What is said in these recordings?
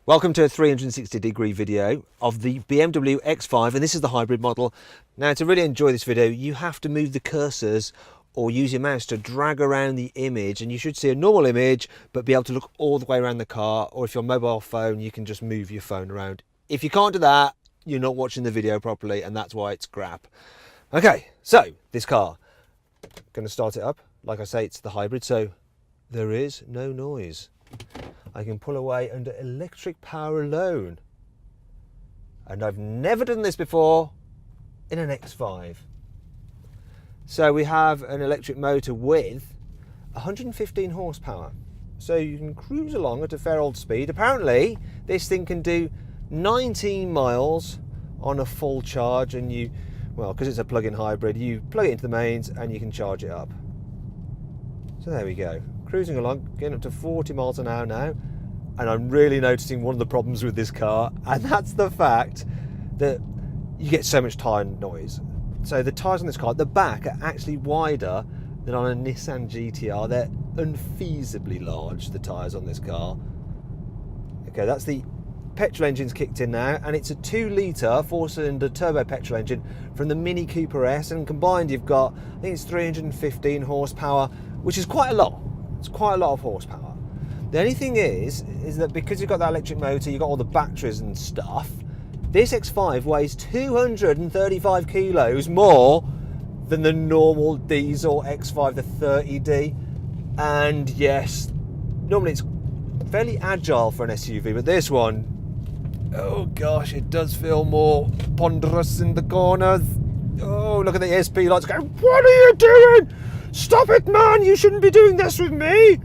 Welcome to a 360-degree video of the BMW X5, and this is the hybrid model. Now, to really enjoy this video, you have to move the cursors or use your mouse to drag around the image, and you should see a normal image but be able to look all the way around the car, or if you're on mobile phone you can just move your phone around. If you can't do that, you're not watching the video properly, and that's why it's crap. Okay, so this car, going to start it up. Like I say, it's the hybrid, so there is no noise. I can pull away under electric power alone. And I've never done this before in an X5. So we have an electric motor with 115 horsepower. So you can cruise along at a fair old speed. Apparently, this thing can do 19 miles on a full charge, and well, because it's a plug-in hybrid, you plug it into the mains and you can charge it up. So there we go. Cruising along, getting up to 40 miles an hour now, and I'm really noticing one of the problems with this car, and that's the fact that you get so much tyre noise. So the tyres on this car at the back are actually wider than on a Nissan GTR. They're unfeasibly large, the tyres on this car. Okay, that's the petrol engine's kicked in now, and it's a 2-litre 4-cylinder turbo petrol engine from the Mini Cooper S, and combined you've got, I think it's 315 horsepower, which is quite a lot. It's quite a lot of horsepower. The only thing is that because you've got that electric motor, you've got all the batteries and stuff, this X5 weighs 235 kilos more than the normal diesel X5, the 30D. And yes, normally it's fairly agile for an SUV, but this one, oh gosh, it does feel more ponderous in the corners. Oh, look at the ESP lights going, what are you doing? Stop it, man! You shouldn't be doing this with me!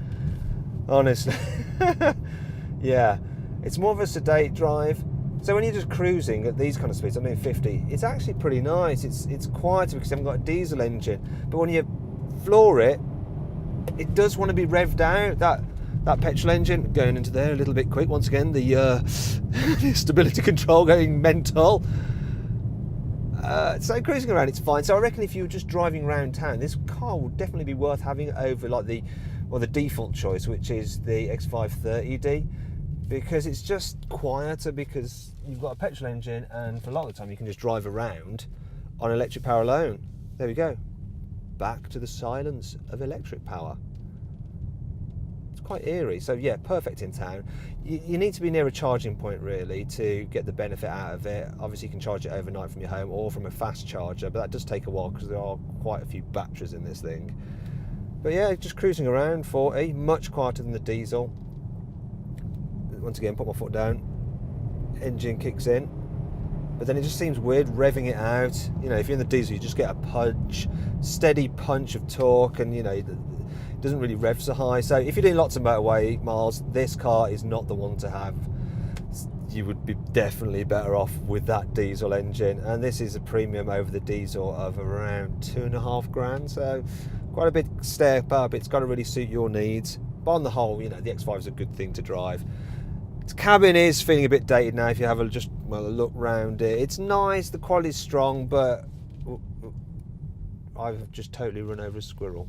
Honestly. Yeah, it's more of a sedate drive. So when you're just cruising at these kind of speeds, I mean 50, it's actually pretty nice. It's quieter because you haven't got a diesel engine. But when you floor it, it does want to be revved out. That petrol engine going into there a little bit quick. Once again, the stability control going mental. So cruising around, it's fine. So I reckon if you were just driving around town, this car would definitely be worth having over like the default choice, which is the X5 30D, because it's just quieter because you've got a petrol engine, and for a lot of the time you can just drive around on electric power alone. There we go. Back to the silence of electric power. It's quite eerie. So yeah, perfect in town. You need to be near a charging point really to get the benefit out of it. Obviously you can charge it overnight from your home or from a fast charger, but that does take a while because there are quite a few batteries in this thing. But yeah, just cruising around 40, much quieter than the diesel. Once again, put my foot down, engine kicks in, but then it just seems weird revving it out. You know, if you're in the diesel, you just get a punch, steady punch of torque, and you know, it doesn't really rev so high. So if you're doing lots of motorway miles, this car is not the one to have. You would be definitely better off with that diesel engine, and this is a premium over the diesel of around 2.5 grand, so quite a big step up. It's got to really suit your needs, but on the whole, you know, the X5 is a good thing to drive. Its cabin is feeling a bit dated now if you have a look round it. It's nice, the quality's strong, but I've just totally run over a squirrel.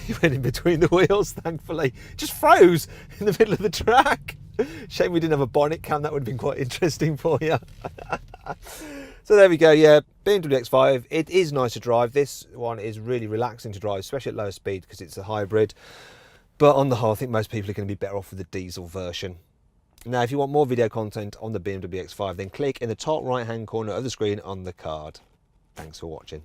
He went in between the wheels, thankfully. Just froze in the middle of the track. Shame we didn't have a bonnet cam, that would have been quite interesting for you. So there we go, yeah, BMW X5, it is nice to drive. This one is really relaxing to drive, especially at lower speed because it's a hybrid. But on the whole, I think most people are going to be better off with the diesel version. Now, if you want more video content on the BMW X5, then click in the top right-hand corner of the screen on the card. Thanks for watching.